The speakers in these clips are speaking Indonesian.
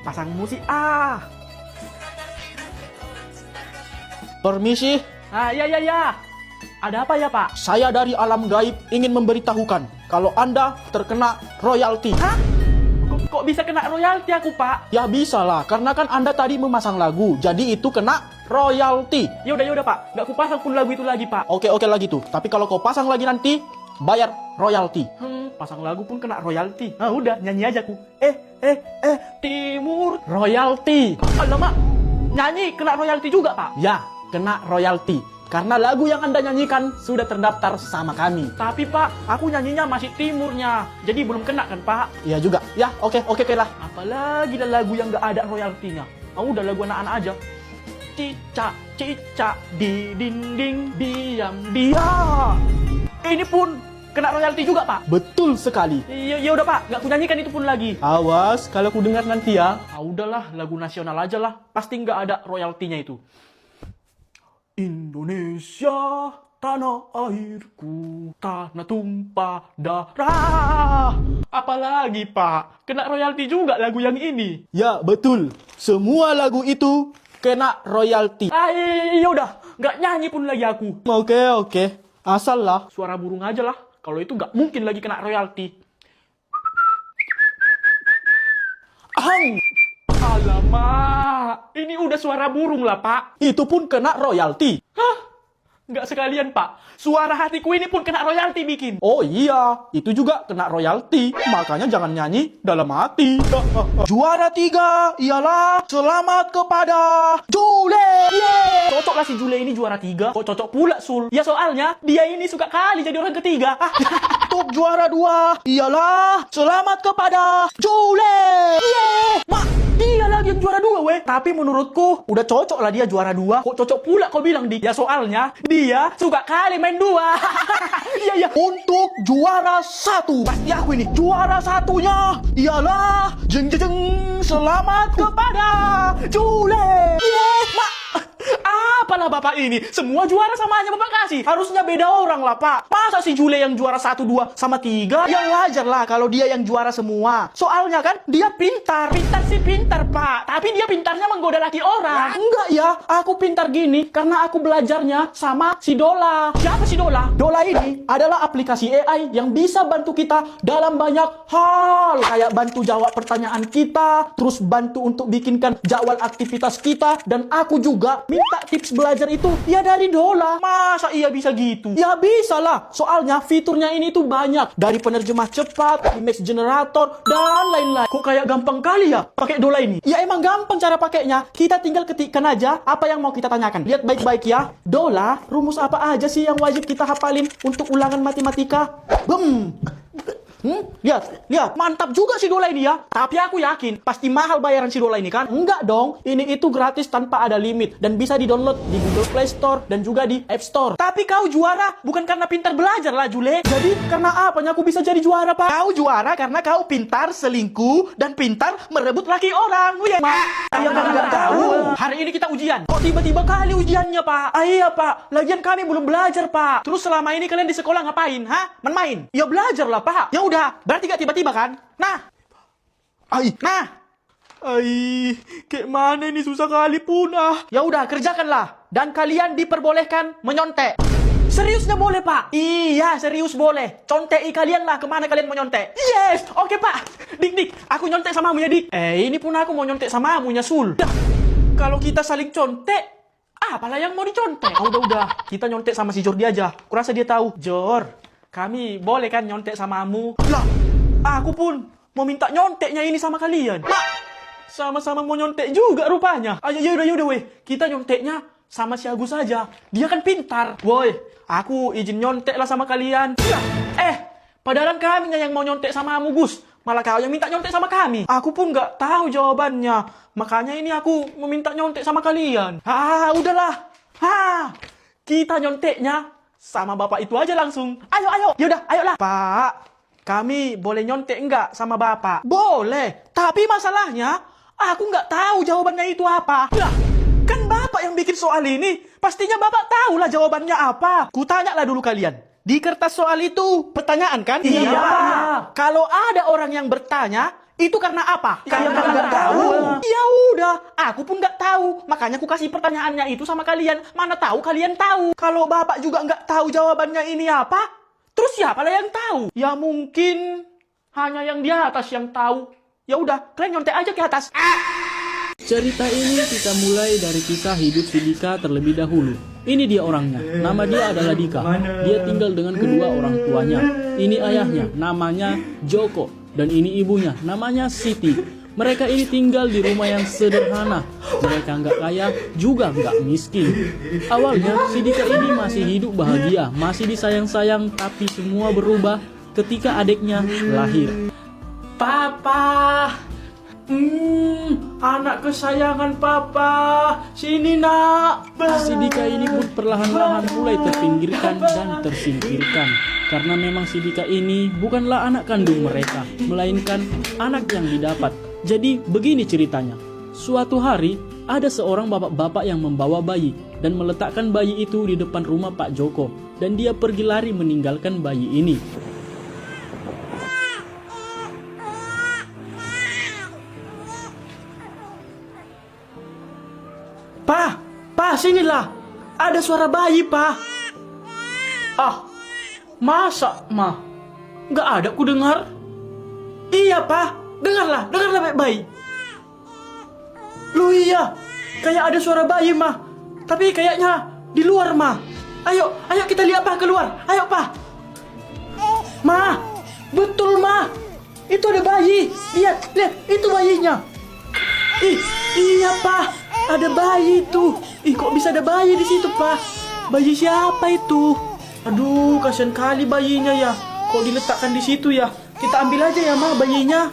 pasang musik ah. Permisi, Ah, ya. Ada apa ya, Pak? saya dari alam gaib ingin memberitahukan kalau Anda terkena royalti. Hah? Kok bisa kena royalti aku, Pak? Ya bisa lah, karena kan Anda tadi memasang lagu, jadi itu kena royalti. Yaudah, Pak. Nggak kupasang pun lagu itu lagi, Pak. Oke lagi tuh, tapi kalau kau pasang lagi nanti, bayar royalti. Pasang lagu pun kena royalti. Ah, udah, nyanyi aja aku. Timur royalti. Alamak, nyanyi kena royalti juga, Pak? Ya, kena royalti. Karena lagu yang Anda nyanyikan sudah terdaftar sama kami. Tapi, Pak, aku nyanyinya masih timurnya. Jadi belum kena kan, Pak? Iya juga. Ya, oke lah. Apalagi lah lagu yang nggak ada royaltinya. Udah lagu anak-anak aja. Cicak di dinding diam dia. Ini pun kena royalti juga, Pak. Betul sekali. Ya udah, Pak, nggak kunyanyikan itu pun lagi. Awas, kalau ku dengar nanti ya. Udahlah, lagu nasional aja lah. Pasti nggak ada royaltinya itu. Indonesia, tanah airku, tanah tumpah darah. Apalagi, Pak, kena royalti juga lagu yang ini. Ya, betul. Semua lagu itu kena royalti. Ya udah, nggak nyanyi pun lagi aku. Oke. Asal lah. Suara burung aja lah. Kalau itu nggak mungkin lagi kena royalti. Ahang! Alamak, ini udah suara burung lah, Pak. Itu pun kena royalti. Hah? Nggak sekalian, Pak. Suara hatiku ini pun kena royalti bikin. Oh iya, itu juga kena royalti. Makanya jangan nyanyi dalam hati. Juara 3 ialah selamat kepada Jule. Yeay! Cocok lah si Jule ini juara 3. Kok cocok pula, Sul? Ya soalnya, dia ini suka kali jadi orang ketiga. Untuk juara 2 ialah selamat kepada Jule. Yeay! Mak, dia lagi yang juara 2, weh. Tapi menurutku, udah cocok lah dia juara 2. Kok cocok pula kau bilang, Dik? Ya soalnya, dia suka kali main 2. Iya. Untuk juara 1, Pasti aku ini. juara satunya ialah jeng selamat kepada Jule. Yeay! Mak, apalah bapak ini? Semua juara sama aja bapak kasih. Harusnya beda orang lah, Pak. Masa si Jule yang juara 1, 2, sama 3? Yang wajar lah kalau dia yang juara semua. Soalnya kan dia pintar. Pintar sih pintar, Pak. Tapi dia pintarnya menggoda laki orang. Enggak ya, aku pintar gini karena aku belajarnya sama si Dola. Siapa si Dola? Dola ini adalah aplikasi AI yang bisa bantu kita dalam banyak hal. Kayak bantu jawab pertanyaan kita, terus bantu untuk bikinkan jadwal aktivitas kita. Dan aku juga minta tips belajar itu ya dari Dola. Masa iya bisa gitu? Ya bisa lah, soalnya fiturnya ini tuh banyak. Dari penerjemah cepat, image generator, dan lain-lain. Kok kayak gampang kali ya pakai Dola ini? Ya emang gampang cara pakainya. Kita tinggal ketikkan aja apa yang mau kita tanyakan. Lihat baik-baik ya. Dola, rumus apa aja sih yang wajib kita hafalin untuk ulangan matematika? Lihat. Mantap juga si Dola ini ya. Tapi aku yakin pasti mahal bayaran si Dola ini kan? Enggak dong, ini itu gratis tanpa ada limit. Dan bisa di-download di Google Play Store dan juga di App Store. Tapi kau juara bukan karena pintar belajar lah, Jule. Jadi karena apanya aku bisa jadi juara, Pak? Kau juara karena kau pintar selingkuh dan pintar merebut laki orang. Iya, Saya kan nggak tahu. Hari ini kita ujian. Kok tiba-tiba kali ujiannya, Pak? Iya, Pak. Lagian kami belum belajar, Pak. Terus selama ini kalian di sekolah ngapain? Hah? Main-main? Ya belajar lah, Pak. Ya udah, berarti gak tiba-tiba kan? Nah. Kayak mana ini susah kali pun ah. Ya udah, kerjakanlah. Dan kalian diperbolehkan menyontek. Seriusnya boleh, Pak? Iya, serius boleh. Contei kalian lah kemana kalian mau nyontek. Yes, oke, Pak. Dik, aku nyontek samamu ya, Dik. Ini pun aku mau nyontek samamu ya, Sul. Dah, kalau kita saling contek, apalah yang mau dicontek? Udah. Kita nyontek sama si Jordi aja. Kurasa dia tahu. Jor, kami boleh kan nyontek samamu? Lah, aku pun mau minta nyonteknya ini sama kalian. Mak, sama-sama mau nyontek juga rupanya. Yaudah, weh. Kita nyonteknya sama si Agus aja. Dia kan pintar. Woi, aku izin nyontek lah sama kalian. Padahal kami yang mau nyontek sama kamu, Gus. Malah kau yang minta nyontek sama kami. Aku pun nggak tahu jawabannya. Makanya ini aku meminta nyontek sama kalian. Udahlah. Kita nyonteknya sama bapak itu aja langsung. Ayo. Yaudah, ayolah. Pak, kami boleh nyontek enggak sama bapak? Boleh. Tapi masalahnya, aku nggak tahu jawabannya itu apa. Lah, kan bapak yang bikin soal ini. Pastinya bapak tahu lah jawabannya apa. Kutanya lah dulu kalian. Di kertas soal itu pertanyaan kan? Iya. Kalau ada orang yang bertanya, itu karena apa? Karena nggak tahu. Iya, aku pun nggak tahu. Makanya aku kasih pertanyaannya itu sama kalian. Mana tahu kalian tahu. Kalau bapak juga nggak tahu jawabannya ini apa, terus siapa lah yang tahu? Ya mungkin hanya yang di atas yang tahu. Ya udah, kalian nyontek aja ke atas. Cerita ini kita mulai dari kisah hidup si Dika terlebih dahulu. Ini dia orangnya, nama dia adalah Dika. Dia tinggal dengan kedua orang tuanya. Ini ayahnya, namanya Joko. Dan ini ibunya, namanya Siti. Mereka ini tinggal di rumah yang sederhana. Mereka nggak kaya, juga nggak miskin. Awalnya si Dika ini masih hidup bahagia, masih disayang-sayang, tapi semua berubah ketika adiknya lahir. Papa, anak kesayangan papa, sini nak. Si Dika ini pun perlahan-lahan mulai terpinggirkan dan tersingkirkan. Karena memang si Dika ini bukanlah anak kandung mereka, melainkan anak yang didapat. Jadi begini ceritanya. Suatu hari ada seorang bapak-bapak yang membawa bayi dan meletakkan bayi itu di depan rumah Pak Joko. Dan dia pergi lari meninggalkan bayi ini. Pa, sinilah. Ada suara bayi, Pa. Ah, masa, Ma? Nggak ada ku dengar. Iya, Pa. Dengarlah baik-baik. Lu iya, kayak ada suara bayi, Ma. Tapi kayaknya di luar, Ma. Ayo kita lihat, Pa, keluar. Ayo, Pa. Ma, betul, Ma. Itu ada bayi. Lihat, itu bayinya. Iya, Pa. Ada bayi tuh. Kok bisa ada bayi di situ, Pak? Bayi siapa itu? Aduh, kasihan kali bayinya ya. Kok diletakkan di situ ya? Kita ambil aja ya, Ma, bayinya.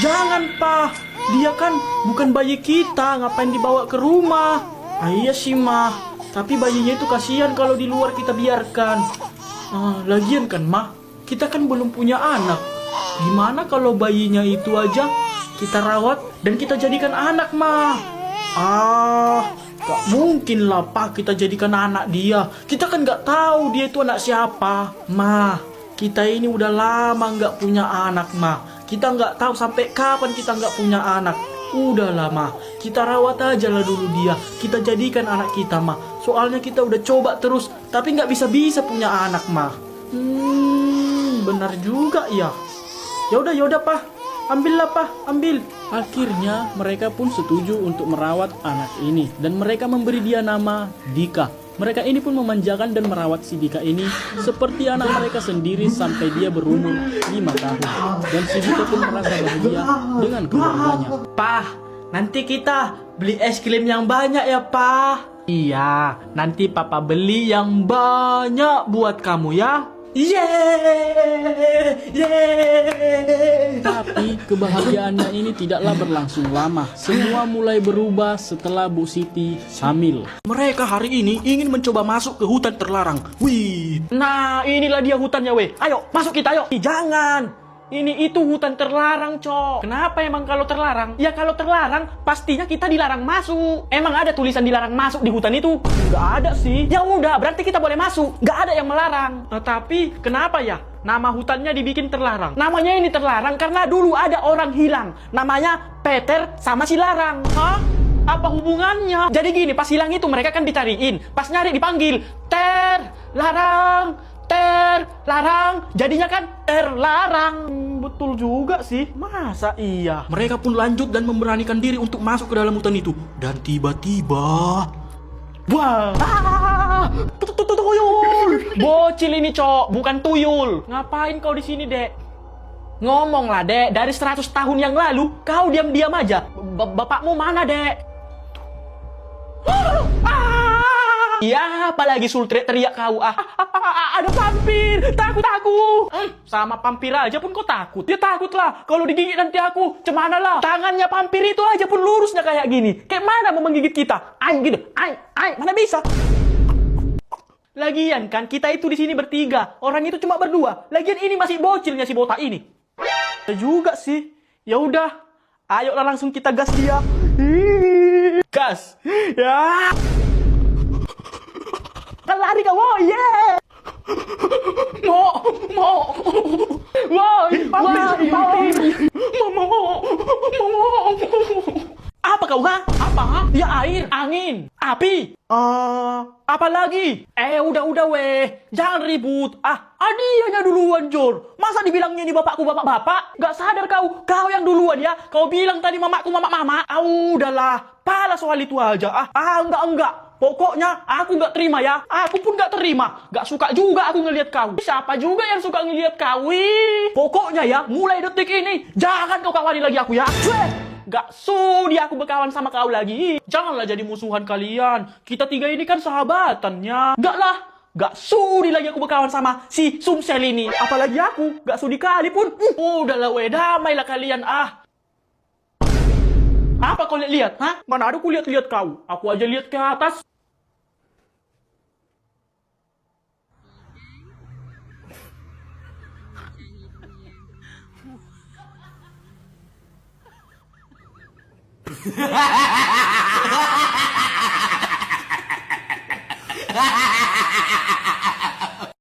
Jangan, Pak. Dia kan bukan bayi kita. Ngapain dibawa ke rumah? Iya sih, Ma. Tapi bayinya itu kasihan kalau di luar kita biarkan. Lagian kan, Ma, kita kan belum punya anak. Gimana kalau bayinya itu aja kita rawat dan kita jadikan anak, Ma? Gak mungkin lah, Pak, kita jadikan anak dia. Kita kan gak tahu dia itu anak siapa. Ma, kita ini udah lama gak punya anak, Ma. Kita gak tahu sampai kapan kita gak punya anak. Udahlah, Ma, kita rawat aja lah dulu dia. Kita jadikan anak kita, Ma. Soalnya kita udah coba terus, tapi gak bisa-bisa punya anak, Ma. Benar juga ya. Yaudah, Pak. Ambillah, Pak, ambil. Akhirnya mereka pun setuju untuk merawat anak ini. Dan mereka memberi dia nama Dika. Mereka ini pun memanjakan dan merawat si Dika ini seperti anak mereka sendiri sampai dia berumur 5 tahun. Dan si Dika pun merasa bahagia dengan keluarganya. Pak, nanti kita beli es krim yang banyak ya, Pak. Iya, nanti Papa beli yang banyak buat kamu ya. Yeay. Tapi kebahagiaannya ini tidaklah berlangsung lama. Semua mulai berubah setelah Bu Siti hamil. Mereka hari ini ingin mencoba masuk ke hutan terlarang. Wih. Nah, inilah dia hutannya, weh. Ayo, masuk kita, ayo. Jangan. Ini itu hutan terlarang, Cok. Kenapa emang kalau terlarang? Ya kalau terlarang, pastinya kita dilarang masuk. Emang ada tulisan dilarang masuk di hutan itu? Nggak ada sih. Ya udah, berarti kita boleh masuk. Nggak ada yang melarang. Nah, tapi kenapa ya nama hutannya dibikin terlarang? Namanya ini terlarang karena dulu ada orang hilang. Namanya Peter sama si Larang. Hah? Apa hubungannya? Jadi gini, pas hilang itu mereka kan dicariin. Pas nyari dipanggil, terlarang. Terlarang, jadinya kan terlarang. Betul juga sih, masa iya? Mereka pun lanjut dan memberanikan diri untuk masuk ke dalam hutan itu. Dan tiba-tiba, wah, tuyul. Bocil ini, Cok, bukan tuyul. Ngapain kau di sini, Dek? Ngomonglah, Dek, dari 100 tahun yang lalu kau diam-diam aja. Bapakmu mana, Dek? Ya, apalagi Sultri teriak kau. Ada vampir, takut aku. Sama vampir aja pun kau takut. Ya takutlah, kalau digigit nanti aku, cemana lah. Tangannya vampir itu aja pun lurusnya kayak gini. Kayak mana mau menggigit kita? Gitu, mana bisa? Lagian kan kita itu di sini bertiga, orang itu cuma berdua. Lagian ini masih bocilnya si botak ini. Ya juga sih. Ya udah, ayolah langsung kita gas dia. Gas. Ya. Lari kau, oh yeah. Mau. Woi, apa kau, ha? Apa, ha? Ya air, angin, api. Apa lagi? Udah weh. Jangan ribut. Adianya duluan, Jor. Masa dibilangnya ini bapakku bapak-bapak? Gak sadar kau. Kau yang duluan ya. Kau bilang tadi mamaku mama-mama. Udahlah. Pala soal itu aja. Enggak. Pokoknya aku gak terima ya. Aku pun gak terima. Gak suka juga aku ngelihat kau. Siapa juga yang suka ngelihat kau? Pokoknya ya, mulai detik ini jangan kau kawani lagi aku ya. Gak sudi aku berkawan sama kau lagi. Janganlah jadi musuhan kalian. Kita tiga ini kan sahabatannya. Gak lah. Gak sudi lagi aku berkawan sama si Sumsel ini. Apalagi aku. Gak sudi kali pun. Udahlah weh. Damailah kalian. Apa kau lihat? Ha? Mana ada ku lihat kau. Aku aja lihat ke atas. Ha ha ha ha ha!